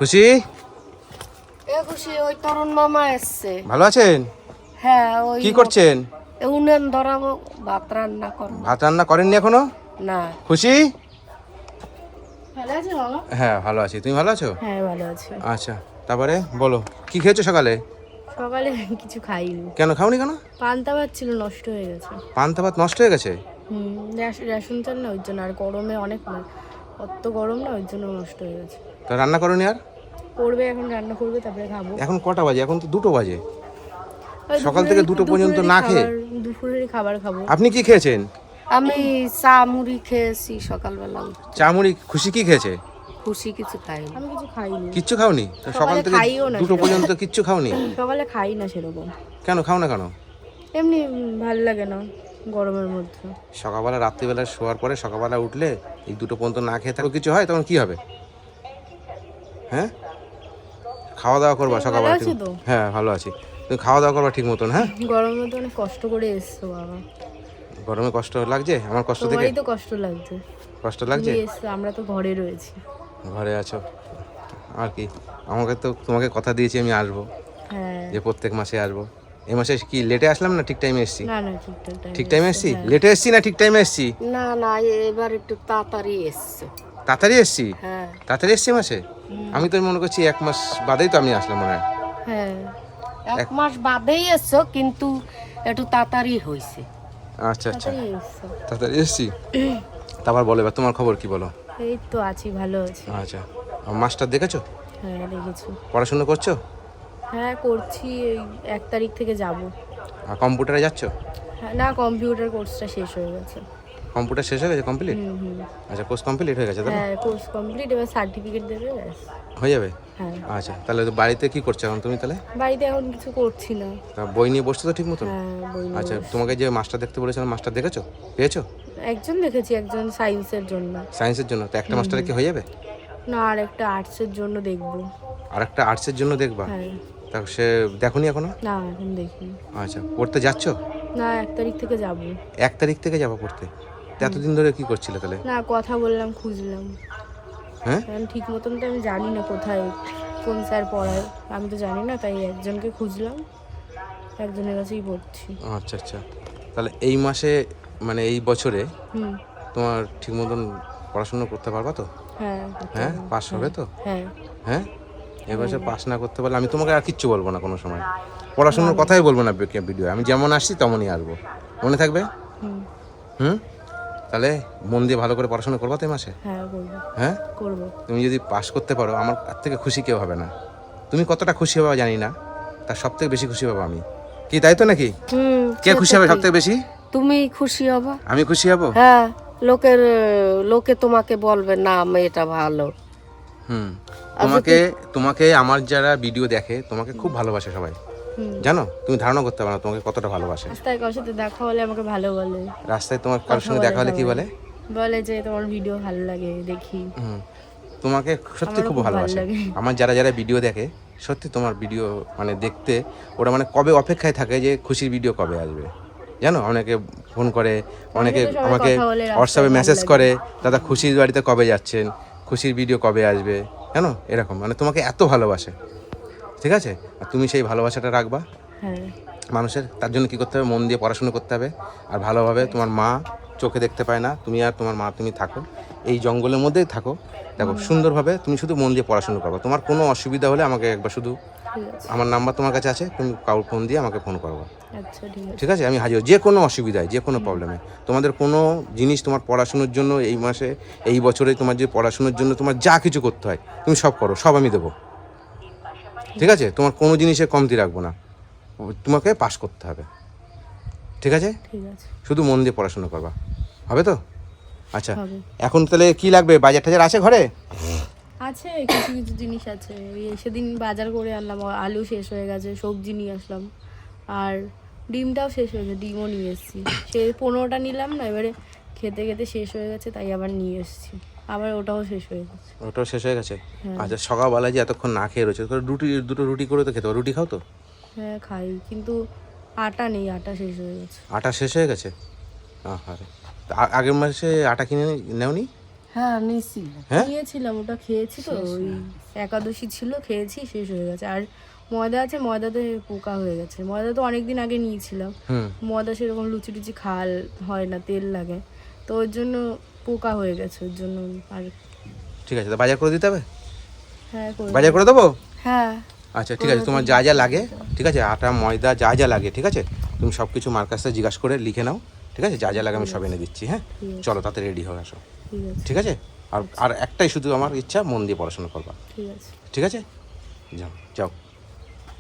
খুশি খুশি ওই তরুণ মামা এসছে। ভালো আছেন? হ্যাঁ, ওই কি করছেন? উনুন ধরাবো, ভাত রান্না করবো। ভাত রান্না করেননি এখনো? না। খুশি? ভালো আছে মামা? হ্যাঁ ভালো আছি, তুমি ভালো আছো? হ্যাঁ ভালো আছে। আচ্ছা, তারপরে বলো কি খেয়েছো সকালে? সকালে কিছু খাইনি। কেন খাওনি কেন? পান্তা ভাত ছিল, নষ্ট হয়ে গেছে। পান্তা ভাত নষ্ট হয়ে গেছে? রেশন চাল না, ওই জন্য। আর গরমে অনেক অত গরম না, ওই জন্য নষ্ট হয়ে গেছে। তো রান্না করোনি আর? করবে, এখন রান্না করবে, তারপরে খাবো। এখন কটা বাজে? এখন তো 2টো বাজে। ওই সকাল থেকে 2টো পর্যন্ত না খেয়ে দুপুরের খাবার খাবো। আপনি কি খেয়েছেন? আমি চা মুড়ি খেয়েছি সকালবেলা। চা মুড়ি। খুশি কি খেয়েছে? খুশি কিছু খাইনি। আমি কিছু খাইনি। কিচ্ছু খাওনি? তো সকাল থেকে খাইও না 2টো পর্যন্ত কিচ্ছু খাওনি? সকালে খাই না সেরকম। কেন খাও না কেন? এমনি ভালো লাগে না গরমের মধ্যে। সকালবেলা রাত্রিবেলা শোয়ার পরে সকালবেলা উঠলে এই 2টো পর্যন্ত না খেয়ে থাকো, কিছু হয় তখন কি হবে? হ্যাঁ, খাওয়া দাওয়া করবা সকালবেলা? আছি তো। হ্যাঁ ভালো আছি। তুমি খাওয়া দাওয়া করবা ঠিক মতন। হ্যাঁ, গরমের মধ্যে অনেক কষ্ট করে এসছো বাবা। গরমে কষ্ট লাগছে? আমার কষ্ট থেকে তোমারই তো কষ্ট লাগছে। কষ্ট লাগছে? তুমি এসছো, আমরা তো ঘরে রয়েছি। ঘরে আছো আর কি। আমাকে তো তোমাকে কথা দিয়েছি আমি আসবো, হ্যাঁ। যে প্রত্যেক মাসে আসবো। এই মাসে কি লেটে আসলাম না ঠিক টাইমে এসেছি? না না, ঠিকঠাক টাইমে ঠিক টাইমে এসেছি? হ্যাঁ। লেটে এসেছি না ঠিক টাইমে এসেছি? না না, এবার একটু তাড়াতাড়ি এসছো। তাড়াতাড়ি এসেছি? হ্যাঁ। তাড়াতাড়ি এসেছি মাসে? আমি তো মনে করছি 1 মাস বাদেই তো আমি আসলাম মনে হয়। হ্যাঁ, 1 মাস বাদেই এসছো, কিন্তু একটু তাড়াতাড়ি হয়েছে। আচ্ছা আচ্ছা, তাড়াতাড়ি এসছো। তাড়াতাড়ি এসেছি। তারপর বলো, এবার তোমার খবর কি বলো? এই তো আছি, ভালো আছি। আচ্ছা, মাস্টার দেখেছো? হ্যাঁ দেখেছি। পড়াশোনা করছো? হ্যাঁ করছি, এই 1 তারিখ থেকে যাব। আর কম্পিউটারে যাচ্ছো? হ্যাঁ, না কম্পিউটার কোর্সটা শেষ হয়ে গেছে। কম্পিউটার শেষ হয়ে গেছে? কমপ্লিট? আচ্ছা, কোর্স কমপ্লিট হয়ে গেছে তাহলে? হ্যাঁ কোর্স কমপ্লিট, এবার সার্টিফিকেট দেবে ব্যাস। হয়ে যাবে? হ্যাঁ। আচ্ছা, তাহলে তো বাড়িতে কি করছো এখন তুমি তাহলে? বাড়িতে এখন কিছু করছি না। তা বই নিয়ে বসছো তো ঠিক মতন? হ্যাঁ বই নিয়ে আচ্ছা, বসছি। তোমাকে যে মাস্টার দেখতে বলেছিলাম, মাস্টার দেখেছো? পেয়েছো? একজন দেখেছি, একজন সায়েন্সের জন্য। সায়েন্সের জন্য? তো একটা মাস্টারে কি হয়ে যাবে? না, আর একটা আর্টসের জন্য দেখবো। আর একটা আর্টসের জন্য দেখবা? হ্যাঁ। তা সে দেখোনি এখনো? না এখন দেখিনি। আচ্ছা, পড়তে যাচ্ছো? না, 1 তারিখ থেকে যাব। 1 তারিখ থেকে যাবো পড়তে? তো এতদিন ধরে কি করছিলে তাহলে? না, কথা বললাম, খুঁজলাম। হ্যাঁ, কারণ ঠিক মতন তো আমি জানি না কোথায় কোন স্যার পড়ায়, আমি তো জানি না, তাই একজনকে খুঁজলাম, একজনের কাছেই পড়ছি। আচ্ছা আচ্ছা। তাহলে এই মাসে মানে এই বছরে হুম। তোমার ঠিক মতন পড়াশোনা করতে পারবা তো? হ্যাঁ। হ্যাঁ, পাস হবে তো? হ্যাঁ। হ্যাঁ, এবারে পাস না করতে পারলে আমি তোমাকে আর কিচ্ছু বলবো না কোনো সময়। পড়াশোনার কথাই বলবো না ভিডিও। আমি যেমন আসছি তেমনই আসবো, মনে থাকবে? হুম। হুম, তাহলে মন দিয়ে ভালো করে পড়াশোনা করবা তো এই মাসে? হ্যাঁ করবো। হ্যাঁ, করবো। তুমি যদি পাস করতে পারো, আমার তার থেকে খুশি কেউ হবে না। তুমি কতটা খুশি হবে জানি না, তার সব থেকে বেশি খুশি হবো আমি। কি তাই তো নাকি? হুম। কে খুশি হবে সব থেকে বেশি? তুমি খুশি হবা। আমি খুশি হব? হ্যাঁ, লোকে তোমাকে বলবে না মেয়েটা ভালো। হুম, তোমাকে আমার যারা ভিডিও দেখে তোমাকে খুব ভালোবাসে সবাই, জানো? তুমি ধারণা করতে পারো না তোমাকে কতটা ভালোবাসে। রাস্তায় কারোর সাথে দেখা হলে আমাকে ভালো বলে। রাস্তায় তোমার কারোর সঙ্গে দেখা হলে কি বলে? বলে যে তোমার ভিডিও ভালো লাগে, দেখি। তোমাকে সত্যি খুব ভালোবাসে। আমার যারা যারা ভিডিও দেখে সত্যি তোমার ভিডিও মানে দেখতে ওরা মানে কবে অপেক্ষায় থাকে যে খুশির ভিডিও কবে আসবে, জানো? অনেকে ফোন করে, অনেকে আমাকে হোয়াটসঅ্যাপে মেসেজ করে, দাদা খুশির বাড়িতে কবে যাচ্ছেন, খুশির ভিডিও কবে আসবে, জানো? এরকম মানে তোমাকে এত ভালোবাসে। ঠিক আছে, আর তুমি সেই ভালোবাসাটা রাখবা হ্যাঁ। মানুষের। তার জন্য কী করতে হবে? মন দিয়ে পড়াশুনো করতে হবে আর ভালোভাবে। তোমার মা চোখে দেখতে পায় না, তুমি আর তোমার মা তুমি থাকো এই জঙ্গলের মধ্যেই থাকো, দেখো সুন্দরভাবে তুমি শুধু মন দিয়ে পড়াশুনো করবে। তোমার কোনো অসুবিধা হলে আমাকে একবার শুধু, ঠিক আছে। আমার নাম্বার তোমার কাছে আছে, তুমি কাউর ফোন দিয়ে আমাকে ফোন করবো। আচ্ছা ঠিক আছে। ঠিক আছে, আমি হাজির যে কোনো অসুবিধায়, যে কোনো প্রবলেমে। তোমাদের কোনো জিনিস তোমার পড়াশুনোর জন্য এই মাসে এই বছরে তোমার যে পড়াশুনোর জন্য তোমার যা কিছু করতে হয় তুমি সব করো, সব আমি দেবো। ঠিক আছে, তোমার কোনো জিনিসে কমতি রাখবো না, তোমাকে পাস করতে হবে। ঠিক আছে, ঠিক আছে। শুধু মন দিয়ে পড়াশোনা করবা, হবে তো? আচ্ছা, হবে। এখন তাহলে কি লাগবে? বাজার টাজার আছে ঘরে? আছে, কিছু কিছু জিনিস আছে। ওই সেদিন বাজার করে আনলাম, আলু শেষ হয়ে গেছে, সবজি নিয়ে আসলাম, আর ডিমটাও শেষ হয়ে গেছে, ডিমও নিয়ে এসেছি। সে 15টা নিলাম না, এবারে খেতে খেতে শেষ হয়ে গেছে, তাই আবার নিয়ে এসেছি, আবার ওটাও শেষ হয়ে গেছে। ওটাও শেষ হয়ে গেছে? আচ্ছা, সকালবেলায় যে এতক্ষণ না খেয়ে রয়েছে, দুটো রুটি করে তো খেতে পারো। রুটি খাও তো? হ্যাঁ খাই, কিন্তু আটা নেই, আটা শেষ হয়ে গেছে। আটা শেষ হয়ে গেছে? আরে, আগের মাসে আটা কিনে নেওনি? হ্যাঁ নিয়েছিলাম। হ্যাঁ নিয়েছিলাম, ওটা খেয়েছি তো, ওই একাদশী ছিল, খেয়েছি, শেষ হয়ে গেছে। আর ময়দা আছে, ময়দাতে পোকা হয়ে গেছে। ময়দা তো অনেক দিন আগে নিয়েছিলাম, হুম ময়দা সেরকম লুচি টুচি খাওয়াল হয় না, তেল লাগে, তো ওর জন্য পোকা হয়ে গেছে, ওর জন্য। আর ঠিক আছে, তো বাজার করে দিতে হবে, হ্যাঁ করে বাজার করে দেবো। হ্যাঁ আচ্ছা ঠিক আছে, তোমার যা যা লাগে, ঠিক আছে, আটা ময়দা যা যা লাগে, ঠিক আছে, তুমি সব কিছু মার কাছ থেকে জিজ্ঞাসা করে লিখে নাও, ঠিক আছে, যা যা লাগে আমি সব এনে দিচ্ছি। হ্যাঁ ঠিক আছে। চলো তাতে রেডি হয়ে আসো, ঠিক আছে, ঠিক আছে। আর আর একটাই শুধু আমার ইচ্ছা, মন দিয়ে পড়াশোনা করবা, ঠিক আছে। ঠিক আছে। যাও যাও,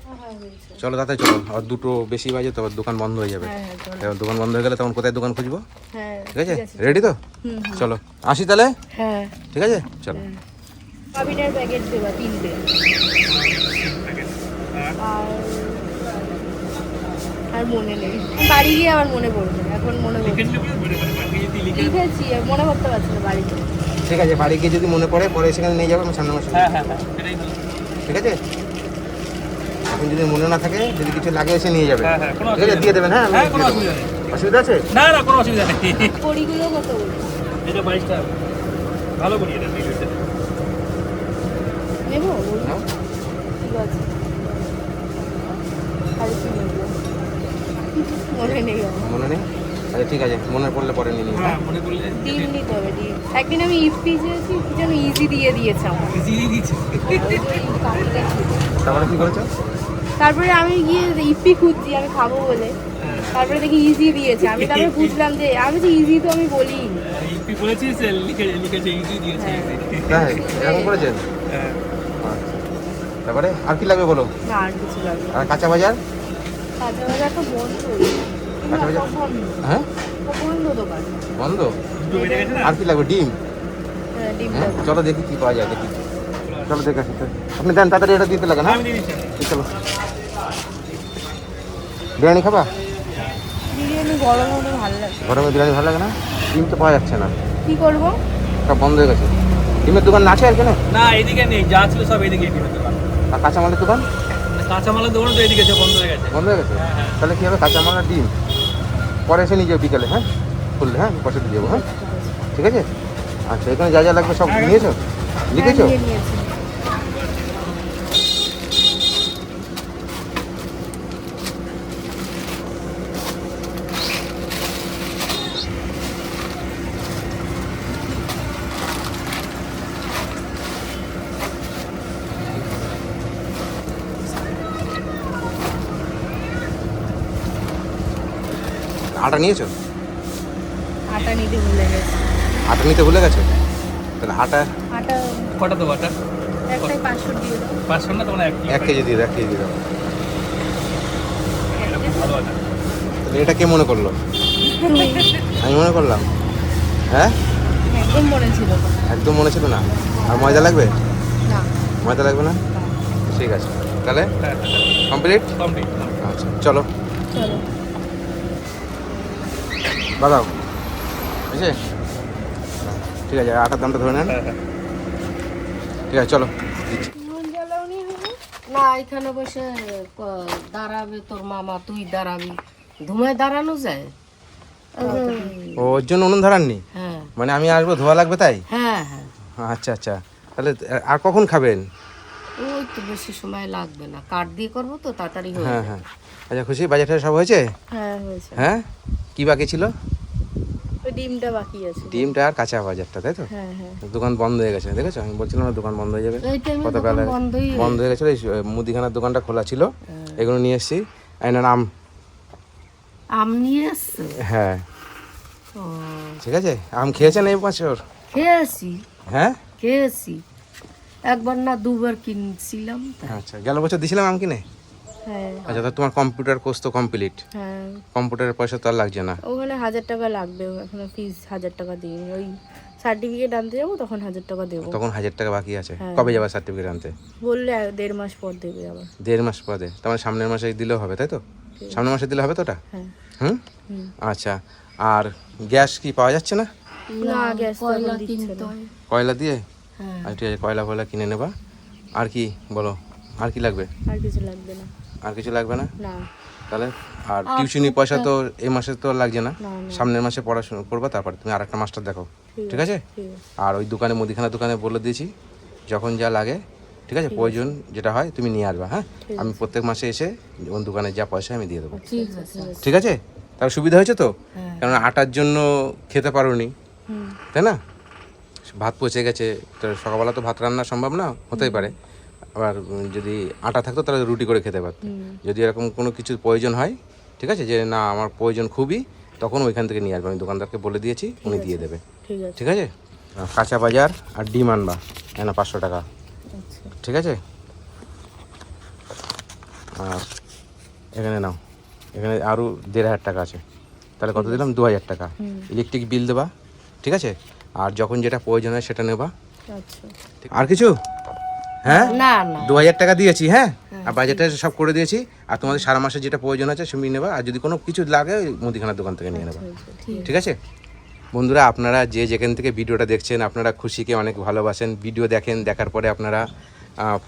হ্যাঁ হয়েছে। চলো তাতে চলো, আর দুটো বেশি বাজে তো আবার দোকান বন্ধ হয়ে যাবে। হ্যাঁ হ্যাঁ চলো। এবার দোকান বন্ধ হয়ে গেলে তখন কোথায় দোকান খুঁজবো, হ্যাঁ ঠিক আছে, রেডি তো? হুম, চলো আসি তাহলে, হ্যাঁ। ঠিক আছে, চলো। সয়াবিনের প্যাকেট দেবা 3টে। আর মনে নেই, বাড়ি গিয়ে আবার মনে পড়বে, এখন মনে পড়ছে, লিখেছি আর মনে করতে পারছি না বাড়িতে। ঠিক আছে, বাড়ি গিয়ে যদি মনে পড়ে পরে সেখানে নিয়ে যাবো আমি সামনে মাসে, ঠিক আছে। এখন যদি মনে না থাকে, যদি কিছু লাগে এসে নিয়ে যাবে, ঠিক আছে, দিয়ে দেবেন। হ্যাঁ আমি দিয়ে দেবো। অসুবিধা আছে? না না কোনো অসুবিধা নেই। বড়িগুলো কত বলবো? এটা 22 টাকা ভালো করি এটা দিলে নেবো বড়ি? নাও। ঠিক আছে। আর কি নেবো? মনে নেই আমার। মনে নেই? আচ্ছা ঠিক আছে, মনে পড়লে পরে নিয়ে নিই। হ্যাঁ মনে করলে ডিম নিতে হবে, ডিম। একদিন আমি ইপি চেয়েছি, কি যেন ইজি দিয়ে দিয়েছে আমার। জিরি দিচ্ছি ওই যে ওই কাকিটা ছিল। তারপরে কি করেছো? তারপরে আমি গিয়ে ইপি খুঁজছি, আমি খাবো বলে, তারপরে দেখি ইজি দিয়েছে। আমি তারপরে বুঝলাম যে আমি যে ইজি তো আমি বলি। ইপি বলেছিস লিখেছে ইজি দিয়েছে তাই এরকম করেছেন? হ্যাঁ আচ্ছা। তারপরে আর কি লাগবে বলো? না আর কিছু লাগবে না। আর কাঁচা বাজার? কাঁচা বাজার তো বন্ধ। কাঁচা বাজার? সব বন্ধ। হ্যাঁ সব বন্ধ দোকান। বন্ধ। দুটো বেড়ে গেছে না আর কি লাগবে? ডিম? হ্যাঁ ডিম হ্যাঁ লাগবে। চলো দেখি কি পাওয়া যায়, দেখি। চলো দেখে আসি। আপনি দেন তাড়াতাড়ি, এটা দিতে লাগে না? আমি দিয়ে দিচ্ছি চলো। বিরিয়ানি খাবা? বিরিয়ানি গরম হলে ভালো লাগে। গরমে বিরিয়ানি ভালো লাগে না? ডিম তো পাওয়া যাচ্ছে না, কি করবো? সব বন্ধ হয়ে গেছে। ডিমের দোকান আছে আর কেন? না এদিকে নেই, যা ছিল সব এদিকে ডিমের দোকান। আর কাঁচামালের দোকান? কাঁচামালের দোকান তো এদিকে বন্ধ হয়ে গেছে। বন্ধ হয়ে গেছে? তাহলে কি হবে, কাঁচামাল আর ডিম পরে এসে নিয়ে যাও বিকেলে, হ্যাঁ খুললে, হ্যাঁ আমি পয়সা দিয়ে যাবো, হ্যাঁ ঠিক আছে। আচ্ছা এখানে যা যা লাগবে সব নিয়েছো, লিখেছো? হ্যাঁ, নিয়েছি। আটা নিয়েছো? আটা নিতে ভুলে গেছি। আটা নিতে ভুলে গেছো? তাহলে আটা আটা কটা দেবো আটা? একটাই 500 দিয়ে দাও। 500 না তোমার 1 কেজি দিয়ে দাও, 1 কেজি দিয়ে দাও। এটা খুব ভালো আটা। তাহলে এটা কে মনে করলো? তুমি আমি মনে করলাম? হ্যাঁ একদম মনে ছিল না। একদম মনে ছিল না। আর ময়দা লাগবে? না ময়দা লাগবে না? ঠিক আছে, তাহলে হ্যাঁ কমপ্লিট। কমপ্লিট। আচ্ছা চলো চলো। বাদাও, বুঝছে? ঠিক আছে, আটার দামটা ধরে নেন। হ্যাঁ হ্যাঁ ঠিক আছে চলো দিচ্ছি। না এখানে বসে দাঁড়াবে তোর মামা, তুই দাঁড়াবি, ধুমায় দাঁড়ানো যায়? ও, ওর জন্য উনুন ধরাননি? হ্যাঁ মানে আমি আসবো, ধোয়া লাগবে তাই? হ্যাঁ হ্যাঁ আচ্ছা আচ্ছা, তাহলে আর কখন খাবেন? ওই তো বেশি সময় লাগবে না, কাঠ দিয়ে করবো তো তাড়াতাড়ি হয়ে হ্যাঁ যাবে। হ্যাঁ। আচ্ছা খুশি, বাজারটা সব হয়েছে? হ্যাঁ হয়েছে। হ্যাঁ কি বাকি ছিল? ওই ডিমটা বাকি আছে। ডিমটা আর কাঁচা বাজারটা, তাই তো? হ্যাঁ হ্যাঁ। দোকান বন্ধ হয়ে গেছে, দেখেছো? আমি বলছিলাম না দোকান বন্ধ হয়ে যাবে। এই টাইমে কত দোকান বেলায় বন্ধই বন্ধ হয়ে গেছিলো। এই মুদিখানার দোকানটা খোলা ছিল, এগুলো নিয়ে এসেছি। এনার আম। আম নিয়ে আসছে? হ্যাঁ ও, ঠিক আছে। আম খেয়েছেন এই বছর? খেয়েছি হ্যাঁ খেয়েছি, একবার না দুবার কিনছিলাম তাই। আচ্ছা, গেল বছর দিয়েছিলাম আম কিনে। হ্যাঁ আচ্ছা, তো তোমার কম্পিউটার কোর্স তো কমপ্লিট, হ্যাঁ। কম্পিউটারের পয়সা তো আর লাগছে না। ওখানে 1000 টাকা লাগবে, এখনো ফিস 1000 টাকা দিই। ওই সার্টিফিকেট আনতে যাবো, তখন 1000 টাকা দেবো। তখন 1000 টাকা বাকি আছে। হ্যাঁ। কবে যাবে সার্টিফিকেট আনতে? বললে 1.5 মাস পর দেবে আবার। 1.5 মাস পরে? তার মানে সামনের মাসে দিলেও হবে, তাই তো? সামনের মাসে দিলে হবে তো ওটা? হ্যাঁ। হুম হুম। আচ্ছা, আর গ্যাস কি পাওয়া যাচ্ছে না? না গ্যাস তো কয়লা এখন দিচ্ছে কিনতে না। হয়। কয়লা দিয়ে? হ্যাঁ আচ্ছা ঠিক আছে, কয়লা ফয়লা কিনে নেবা। আর কি বলো, আর কি লাগবে? আর কিছু লাগবে না। আর কিছু লাগবে না? না তাহলে আর টিউশনি পয়সা তো এই মাসে তো লাগছে না, না, না। সামনের মাসে পড়াশোনা করবা, তারপর তুমি আর একটা মাস্টার দেখো। ঠিক ঠিক আছে? ঠিক আছে আর ওই দোকানে মুদিখানা দোকানে বলে দিয়েছি যখন যা লাগে, ঠিক আছে, প্রয়োজন যেটা হয় তুমি নিয়ে আসবা। হ্যাঁ, আমি প্রত্যেক মাসে এসে ওই দোকানে যা পয়সা আমি দিয়ে দেবো। ঠিক আছে। ঠিক আছে? তার সুবিধা হয়েছে তো? কারণ আটার জন্য খেতে পারোনি, তাই না? ভাত পচে গেছে, তো সকালবেলা তো ভাত রান্না সম্ভব না, হতেই পারে। আবার যদি আটা থাকতো তাহলে রুটি করে খেতে পারতো। যদি এরকম কোনো কিছু প্রয়োজন হয়, ঠিক আছে, যে না আমার প্রয়োজন খুবই, তখন ওইখান থেকে নিয়ে আসবে। আমি দোকানদারকে বলে দিয়েছি, উনি দিয়ে দেবে। ঠিক আছে ঠিক আছে? কাঁচা বাজার আর ডিম আনবা, না 500 টাকা। আচ্ছা ঠিক আছে? আর এখানে নাও, এখানে আরও 1500 টাকা আছে, তাহলে কত দিলাম? 2000 টাকা। ইলেকট্রিক বিল দেবা, ঠিক আছে? আর যখন যেটা প্রয়োজন হয় সেটা নেবা। আচ্ছা আর কিছু? হ্যাঁ, না না 2000 টাকা দিয়েছি। হ্যাঁ, আর বাজেটটা সব করে দিয়েছি। আর তোমাদের সারা মাসে যেটা প্রয়োজন আছে তুমি নেবা, আর যদি কোনো কিছু লাগে ওই মুদিখানার দোকান থেকে নিয়ে নেবা। ঠিক আছে বন্ধুরা, আপনারা যে যেখান থেকে ভিডিওটা দেখছেন, আপনারা খুশিকে অনেক ভালোবাসেন, ভিডিও দেখেন, দেখার পরে আপনারা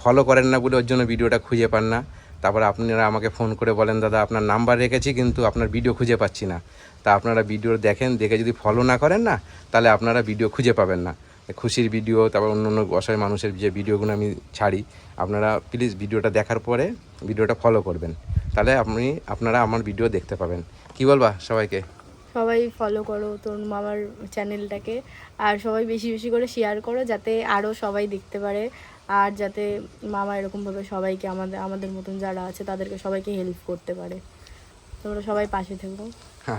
ফলো করেন না বলে ওর জন্য ভিডিওটা খুঁজে পান না। তারপরে আপনারা আমাকে ফোন করে বলেন দাদা আপনার নাম্বার রেখেছি কিন্তু আপনার ভিডিও খুঁজে পাচ্ছি না। তা আপনারা ভিডিও দেখেন, দেখে যদি ফলো না করেন না, তাহলে আপনারা ভিডিও খুঁজে পাবেন না। খুশির ভিডিও, তারপর অন্য অন্য অসহায় মানুষের যে ভিডিওগুলো আমি ছাড়ি, আপনারা প্লিজ ভিডিওটা দেখার পরে ভিডিওটা ফলো করবেন, তাহলে আপনারা আমার ভিডিও দেখতে পাবেন। কি বলবা সবাইকে? সবাই ফলো করো তোর মামার চ্যানেলটাকে, আর সবাই বেশি বেশি করে শেয়ার করো যাতে আরও সবাই দেখতে পারে, আর যাতে মামা এরকমভাবে সবাইকে আমাদের মতন যারা আছে তাদেরকে সবাইকে হেল্প করতে পারে। তোমরা সবাই পাশে থেকো।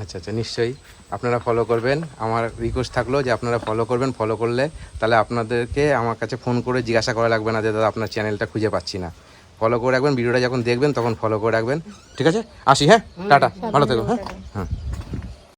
আচ্ছা আচ্ছা, নিশ্চয়ই আপনারা ফলো করবেন। আমার রিকোয়েস্ট থাকলো যে আপনারা ফলো করবেন। ফলো করলে তাহলে আপনাদেরকে আমার কাছে ফোন করে জিজ্ঞাসা করা লাগবে না যে দাদা আপনার চ্যানেলটা খুঁজে পাচ্ছি না। ফলো করে রাখবেন, ভিডিওটা যখন দেখবেন তখন ফলো করে রাখবেন। ঠিক আছে, আসি। হ্যাঁ, টাটা, ভালো থেকো। হ্যাঁ হ্যাঁ।